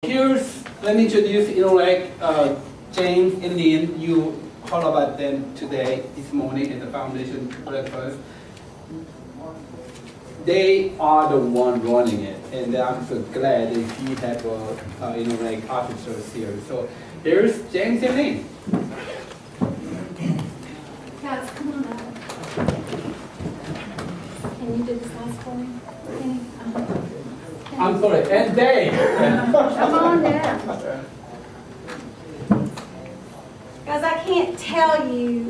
Let me introduce, James and Lynn. You heard about them today, this morning at the foundation breakfast. They are the one running it, and I'm so glad that he have officers here. So there's James and Lynn. Guys, come on up. Can you do this last for me? I'm sorry, and Dave. Come on down. Guys, I can't tell you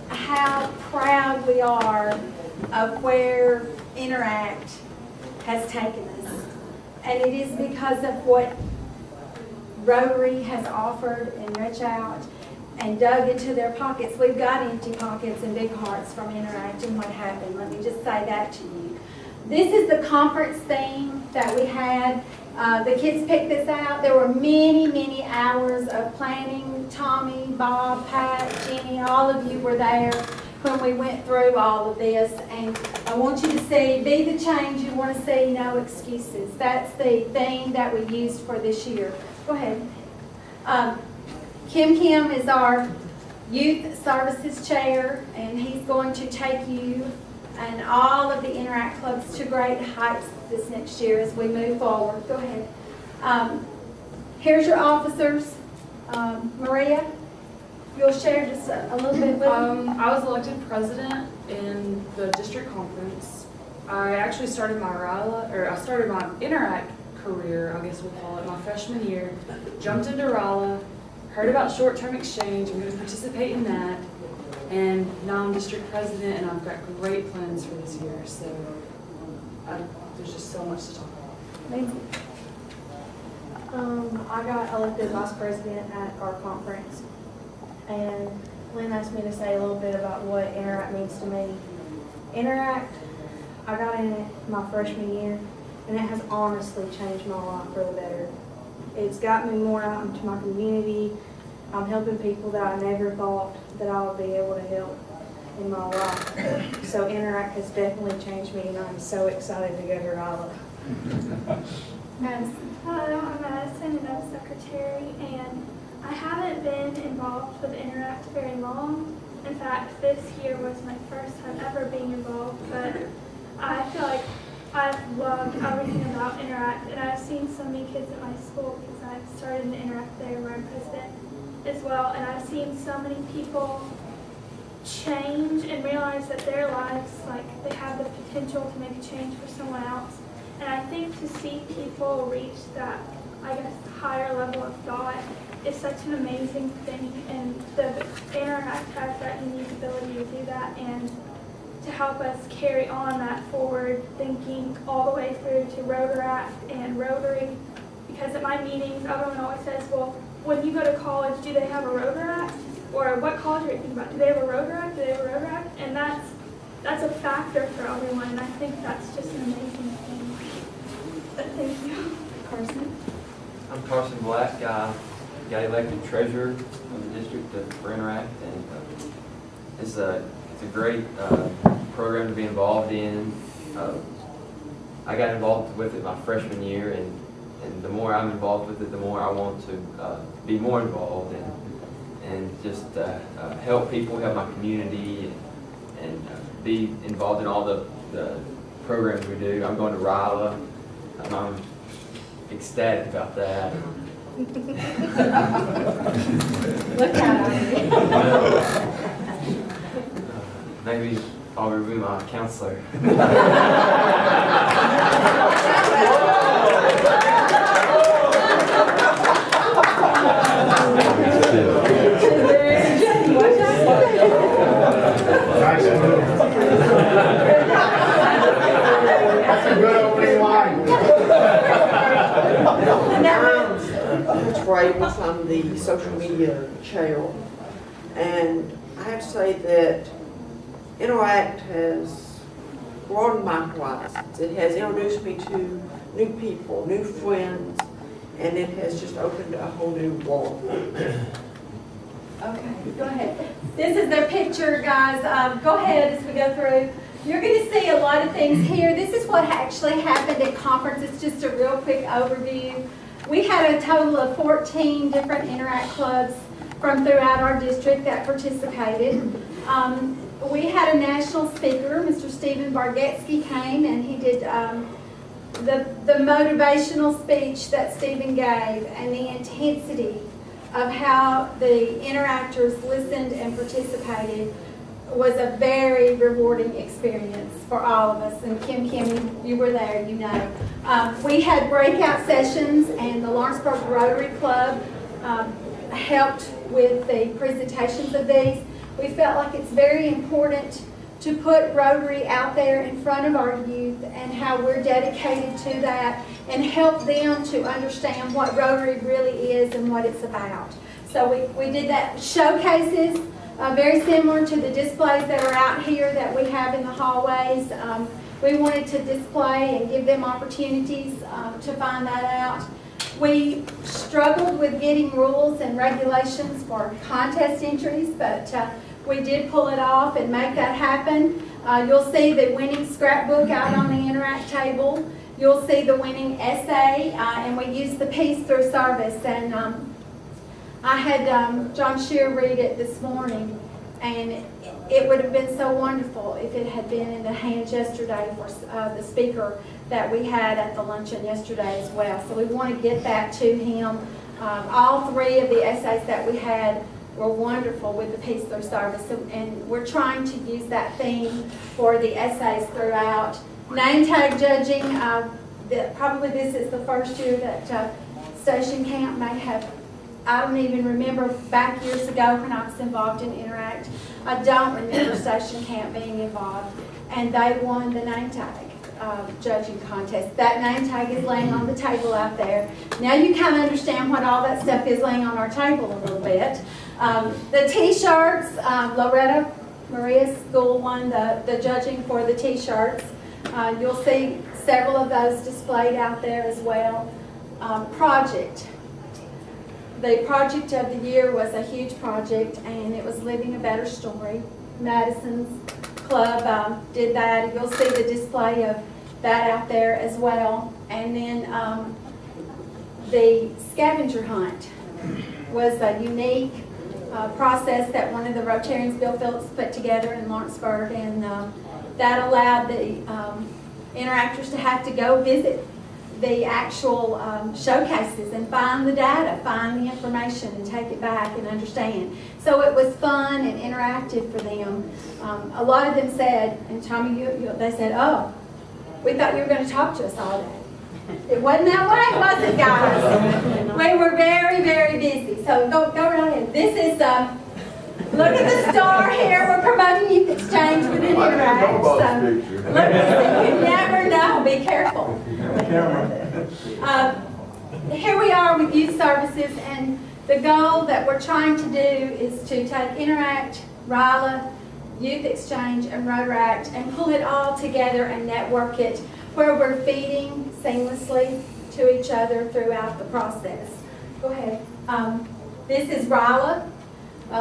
how proud we are of where Interact has taken us. And it is because of what Rotary has offered and reached out and dug into their pockets. We've got empty pockets and big hearts from Interact and what happened. Let me just say that to you. This is the conference theme that we had. The kids picked this out. There were many, many hours of planning. Tommy, Bob, Pat, Jenny, all of you were there when we went through all of this. And I want you to see, be the change you want to see, no excuses. That's the theme that we used for this year. Go ahead. Kim is our Youth Services Chair, and he's going to take you and all of the Interact clubs to great heights this next year as we move forward. Go ahead. Here's your officers. Maria, you'll share just a little bit with them. I was elected president in the district conference. I actually started my Interact career, I guess we'll call it, my freshman year. Jumped into RILA, heard about short-term exchange. I'm going to participate in that. And now I'm district president, and I've got great plans for this year. So there's just so much to talk about. Amazing. I got elected vice president at our conference, and Lynn asked me to say a little bit about what Interact means to me. Interact, I got in it my freshman year, and it has honestly changed my life for the better. It's got me more out into my community. I'm helping people that I never thought that I would be able to help in my life. So Interact has definitely changed me, and I'm so excited to go to RILA. Hello, I'm Madison, and I'm secretary, and I haven't been involved with Interact very long. In fact, this year was my first time ever being involved, but I feel like I've loved everything about Interact, and I've seen so many kids at my school because I've started in Interact there where I'm president as well, and I've seen so many people change and realize that their lives, they have the potential to make a change for someone else. And I think to see people reach that, higher level of thought is such an amazing thing, and the Interact has that unique ability to do that and to help us carry on that forward thinking all the way through to Rotaract and Rotary. Because at my meetings, everyone always says, well, when you go to college, do they have a Rotaract? Or what college are you thinking about? Do they have a Rotaract? Do they have a Rotaract? And that's a factor for everyone, and I think that's just an amazing thing. Thank you. Carson? I'm Carson Black. I got elected treasurer of the district for Interact, and it's a great program to be involved in. I got involved with it my freshman year, and the more I'm involved with it, the more I want to be more involved and just help people, help my community, and be involved in all the programs we do. I'm going to RILA. I'm ecstatic about that. Look at Maybe I'll be my counselor. That's a good opening line. Coach Ravens, I'm the social media chair, and I have to say that Interact has broadened my horizons. It has introduced me to new people, new friends, and it has just opened a whole new world. Okay, go ahead. This is their picture, guys. Go ahead as we go through. You're going to see a lot of things here. This is what actually happened at conference. It's just a real quick overview. We had a total of 14 different Interact clubs from throughout our district that participated. We had a national speaker, Mr. Stephen Bargetsky came, and he did the motivational speech that Stephen gave, and the intensity of how the interactors listened and participated was a very rewarding experience for all of us. And Kim, you were there, you know. We had breakout sessions, and the Lawrenceburg Rotary Club helped with the presentations of these. We felt like it's very important to put Rotary out there in front of our youth and how we're dedicated to that, and help them to understand what Rotary really is and what it's about. So we did that showcases, very similar to the displays that are out here that we have in the hallways. We wanted to display and give them opportunities to find that out. We struggled with getting rules and regulations for contest entries, but we did pull it off and make that happen. You'll see the winning scrapbook out on the Interact table. You'll see the winning essay, and we used the piece through service. And I had John Shear read it this morning, and it would have been so wonderful if it had been in the hands yesterday for the speaker that we had at the luncheon yesterday as well. So we want to get that to him. All three of the essays that we had were wonderful with the piece through service, and we're trying to use that theme for the essays throughout. Name tag judging, probably this is the first year that Station Camp may have, I don't even remember back years ago when I was involved in Interact. I don't remember Station Camp being involved, and they won the name tag judging contest. That name tag is laying on the table out there. Now you kind of understand what all that stuff is laying on our table a little bit. The t-shirts, Loretta Maria's school won the judging for the t-shirts. You'll see several of those displayed out there as well. Project. The project of the year was a huge project, and it was Living a Better Story. Madison's club did that. You'll see the display of that out there as well. And then the scavenger hunt was a unique process that one of the Rotarians, Bill Phillips, put together in Lawrenceburg, and that allowed the interactors to have to go visit the actual showcases and find the data, find the information, and take it back and understand. So it was fun and interactive for them. A lot of them said, and Tommy, they said, "Oh, we thought you were going to talk to us all day." It wasn't that way, was it, guys? We were very, very busy. So go right ahead. This is, look at the star here. We're promoting Youth Exchange with an Interact. So look, you never know. Be careful. Here we are with youth services, and the goal that we're trying to do is to take Interact, RILA, Youth Exchange, and Rotaract and pull it all together and network it where we're feeding seamlessly to each other throughout the process. Go ahead. This is RILA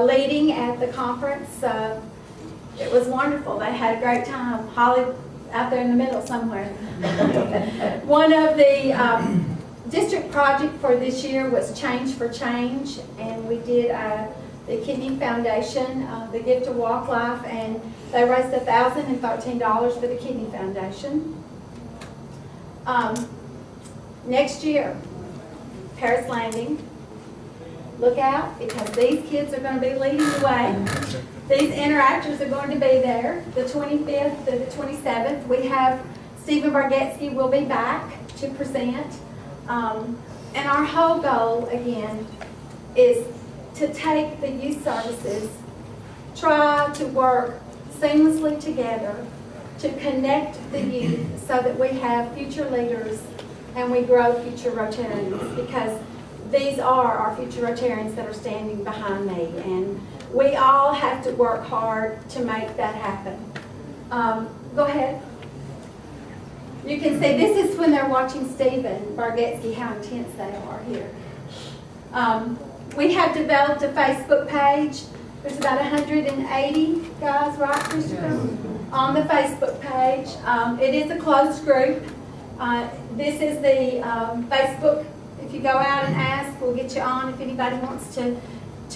leading at the conference. It was wonderful. They had a great time. Holly out there in the middle somewhere. One of the district project for this year was Change for Change, and we did the Kidney Foundation, the Gift to Walk Life, and they raised $1,013 for the Kidney Foundation. Next year, Paris Landing. Look out, because these kids are going to be leading the way. These interactors are going to be there the 25th to the 27th. We have Stephen Bargetsky will be back to present. And our whole goal, again, is to take the youth services, try to work seamlessly together to connect the youth so that we have future leaders and we grow future Rotarians, because these are our future Rotarians that are standing behind me, and we all have to work hard to make that happen. Go ahead. You can see this is when they're watching Stephen Bargetsky, how intense they are here. We have developed a Facebook page. There's about 180 guys, right, Christopher, on the Facebook page. It is a closed group. This is the Facebook If you go out and ask, we'll get you on if anybody wants to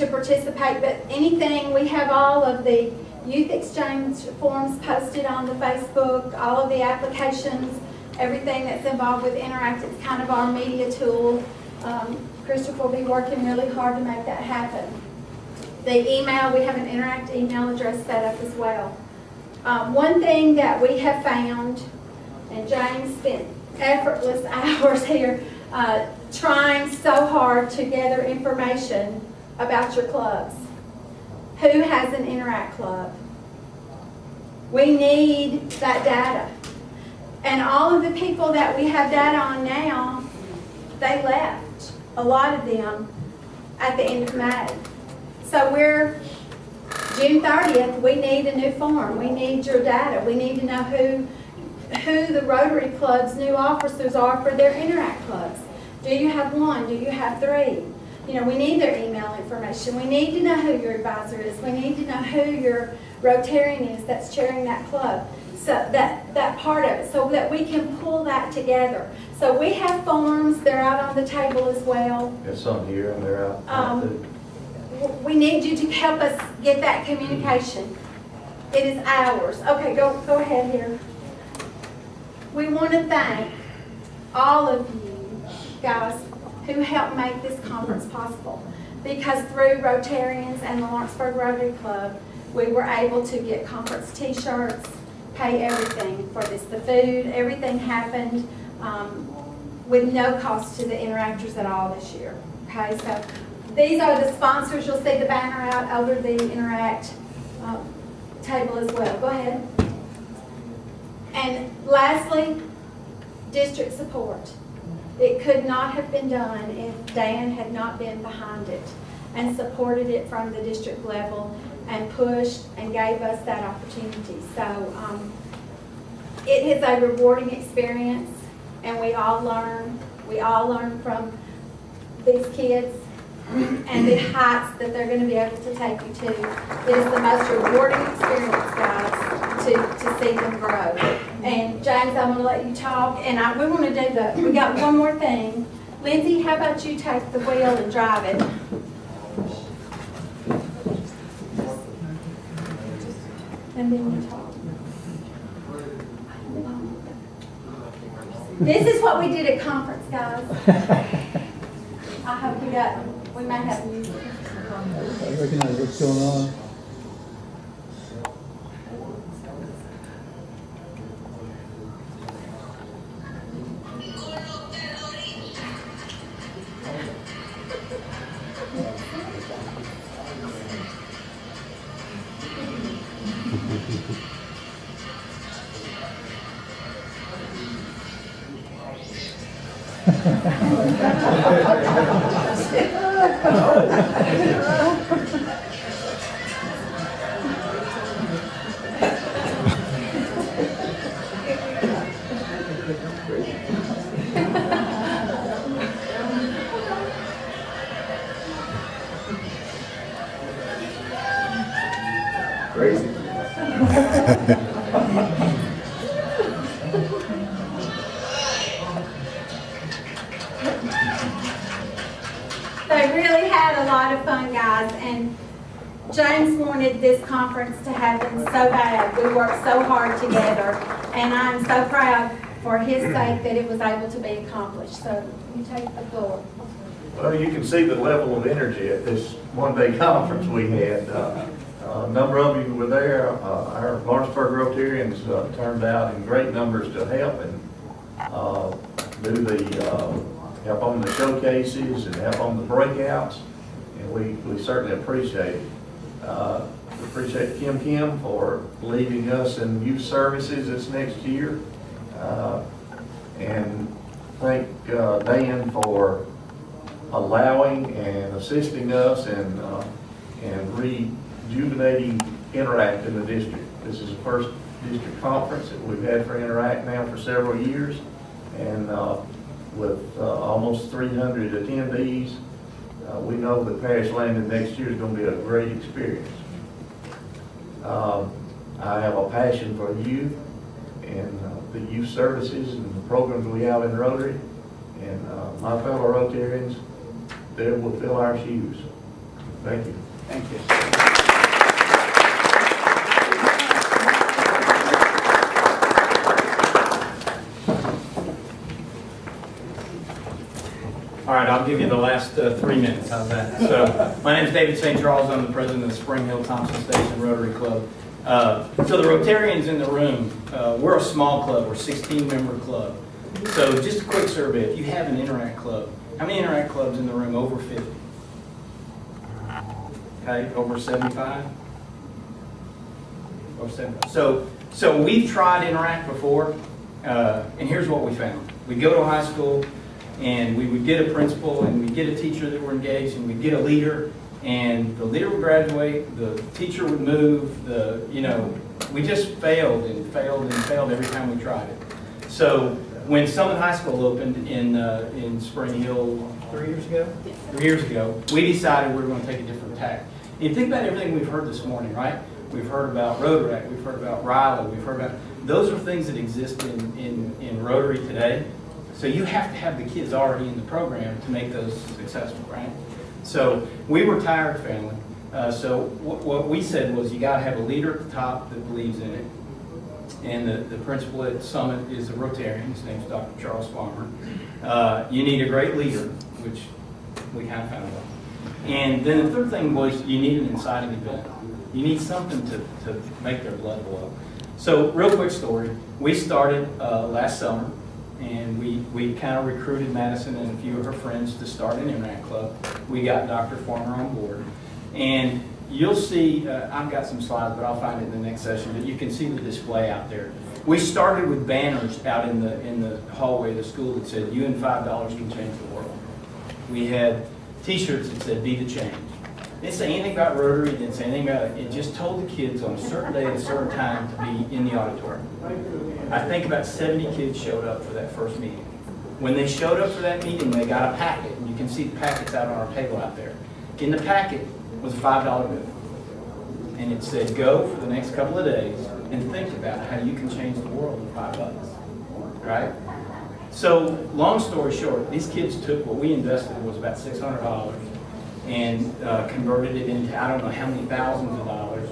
participate. But anything, we have all of the youth exchange forms posted on the Facebook, all of the applications, everything that's involved with Interact. It's kind of our media tool. Christopher will be working really hard to make that happen. The email, we have an Interact email address set up as well. One thing that we have found, and James spent effortless hours here trying so hard to gather information about your clubs. Who has an Interact club? We need that data. And all of the people that we have data on now, they left, a lot of them, at the end of May. So we're June 30th, we need a new form. We need your data. We need to know who the Rotary Club's new officers are for their Interact clubs. Do you have one? Do you have three? You know, we need their email information. We need to know who your advisor is. We need to know who your Rotarian is that's chairing that club. So that part of it, so that we can pull that together. So we have forms, they're out on the table as well. There's some here and they're out. We need you to help us get that communication. It is ours. Okay, go ahead here. We want to thank all of you guys who helped make this conference possible. Because through Rotarians and the Lawrenceburg Rotary Club, we were able to get conference t-shirts, pay everything for this. The food, everything happened with no cost to the interactors at all this year. Okay, so these are the sponsors. You'll see the banner out over the Interact table as well. Go ahead. And lastly, district support. It could not have been done if Dan had not been behind it and supported it from the district level and pushed and gave us that opportunity. So it is a rewarding experience, and we all learn. We all learn from these kids and the heights that they're going to be able to take you to. It is the most rewarding experience, guys, to see them grow. And James, I'm going to let you talk, and we want to do we got one more thing. Lindsay, how about you take the wheel and drive it? And then you talk. This is what we did at conference, guys. I hope we may have music. I recognize what's going on. Crazy. They really had a lot of fun, guys, and James wanted this conference to happen so bad. We worked so hard together, and I'm so proud for his sake that it was able to be accomplished. So you take the floor. Well, you can see the level of energy at this one-day conference we had. A number of you were there. Our Lawrenceburg Rotarians turned out in great numbers to help and do the help on the showcases and help on the breakouts, and we certainly appreciate it. We appreciate Kim for leading us in youth services this next year, and thank Dan for allowing and assisting us in rejuvenating Interact in the district. This is the first district conference that we've had for Interact now for several years, and with almost 300 attendees, we know that Parish Landing next year is going to be a great experience. I have a passion for youth and the youth services and the programs we have in Rotary, And my fellow Rotarians, they will fill our shoes. Thank you. Thank you. All right, I'll give you the last 3 minutes. How's that? So, my name is David St. Charles. I'm the president of the Spring Hill Thompson Station Rotary Club. So the Rotarians in the room, we're a small club. We're a 16-member club. So just a quick survey. If you have an Interact club, how many Interact clubs in the room? Over 50? Okay, over 75? Over 75. So we've tried Interact before, and here's what we found. We go to high school, and we would get a principal, and we'd get a teacher that were engaged, and we'd get a leader, and the leader would graduate, the teacher would move, we just failed and failed and failed every time we tried it. So when Summit High School opened in Spring Hill 3 years ago? 3 years ago, we decided we were going to take a different tack. And think about everything we've heard this morning, right? We've heard about Rotary, we've heard about RILA, we've heard about, those are things that exist in Rotary today. So you have to have the kids already in the program to make those successful, right? So we were tired family. So what we said was you got to have a leader at the top that believes in it. And the principal at Summit is a Rotarian. His name's Dr. Charles Farmer. You need a great leader, which we kind of found out. And then the third thing was you need an inciting event. You need something to make their blood boil. So real quick story. We started last summer. And we kind of recruited Madison and a few of her friends to start an Interact club. We got Dr. Farmer on board. And you'll see, I've got some slides, but I'll find it in the next session, but you can see the display out there. We started with banners out in the hallway of the school that said, "You and $5 can change the world." We had t-shirts that said, "Be the change." It didn't say anything about Rotary, it didn't say anything about it. It just told the kids on a certain day at a certain time to be in the auditorium. I think about 70 kids showed up for that first meeting. When they showed up for that meeting, they got a packet, and you can see the packets out on our table out there. In the packet was a $5 bill. And it said, go for the next couple of days and think about how you can change the world with $5, right? So, long story short, these kids took what we invested was about $600 and converted it into I don't know how many thousands of dollars.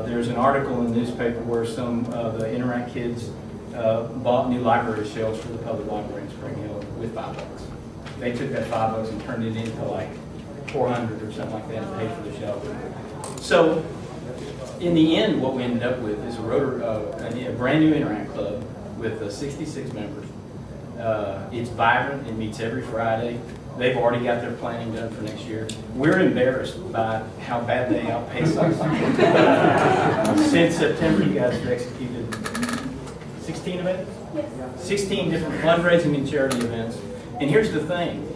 There's an article in the newspaper where some of the Interact kids bought new library shelves for the public library in Spring Hill with $5. They took that $5 and turned it into like $400 or something like that and paid for the shelf. So in the end, what we ended up with is a brand new Interact club with 66 members. It's vibrant. It meets every Friday. They've already got their planning done for next year. We're embarrassed by how bad they outpace us. Since September, you guys have executed 16 events? Yes. 16 different fundraising and charity events. And here's the thing.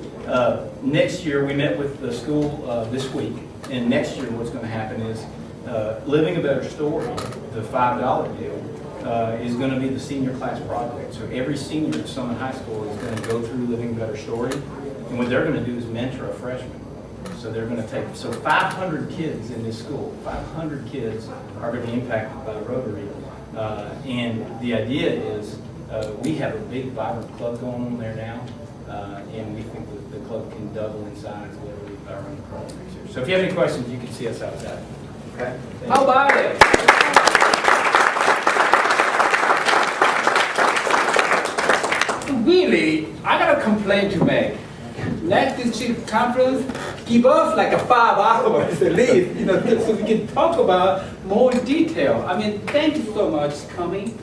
Next year, we met with the school this week. And next year, what's going to happen is Living a Better Story, the $5 deal, is going to be the senior class project. So every senior at Summit High School is going to go through Living a Better Story. And what they're going to do is mentor a freshman. So they're going to take, 500 kids in this school, 500 kids are going to be impacted by Rotary. And the idea is we have a big, vibrant club going on there now. And we think that the club can double in size literally by running the program next year. So if you have any questions, you can see us outside. Okay? How about it? Really, I got a complaint to make. Next district conference, give us like 5 hours at least, so we can talk about more detail. I mean, thank you so much for coming.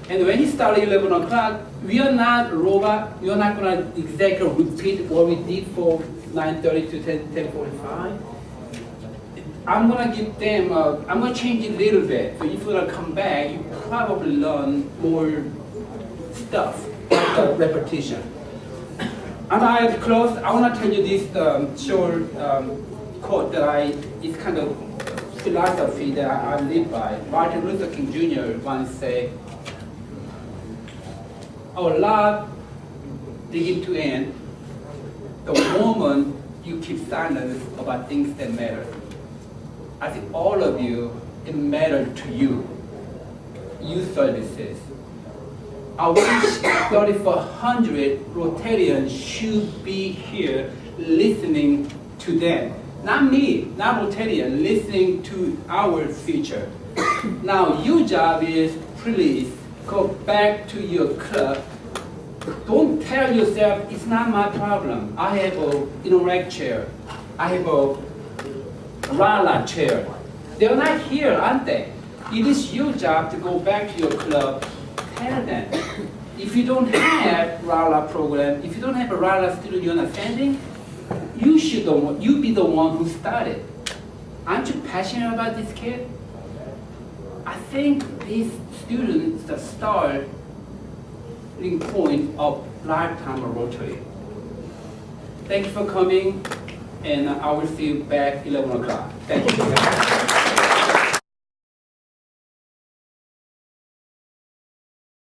And when you start at 11 o'clock, we are not robot. We are not going to exactly repeat what we did for 9:30 to 10:45. I'm going to give them, I'm going to change it a little bit. So if you're going to come back, you probably learn more stuff, like repetition. And I close, I want to tell you this short quote that it's kind of philosophy that I live by. Martin Luther King Jr. once said, our life begins to end the moment you keep silence about things that matter. I think all of you, it matters to you. Youth services, I wish 3,400 Rotarians should be here listening to them. Not me, not Rotarian, listening to our future. Now, your job is, please, go back to your club. Don't tell yourself, it's not my problem. I have a Interact chair. I have a Rala chair. They're not here, aren't they? It is your job to go back to your club, tell them. If you don't have Rala program, if you don't have a Rala student you're understanding, you be the one who started. Aren't you passionate about this kid? I think these students the starting point of lifetime of Rotary. Thank you for coming, and I will see you back 11 o'clock. Thank you.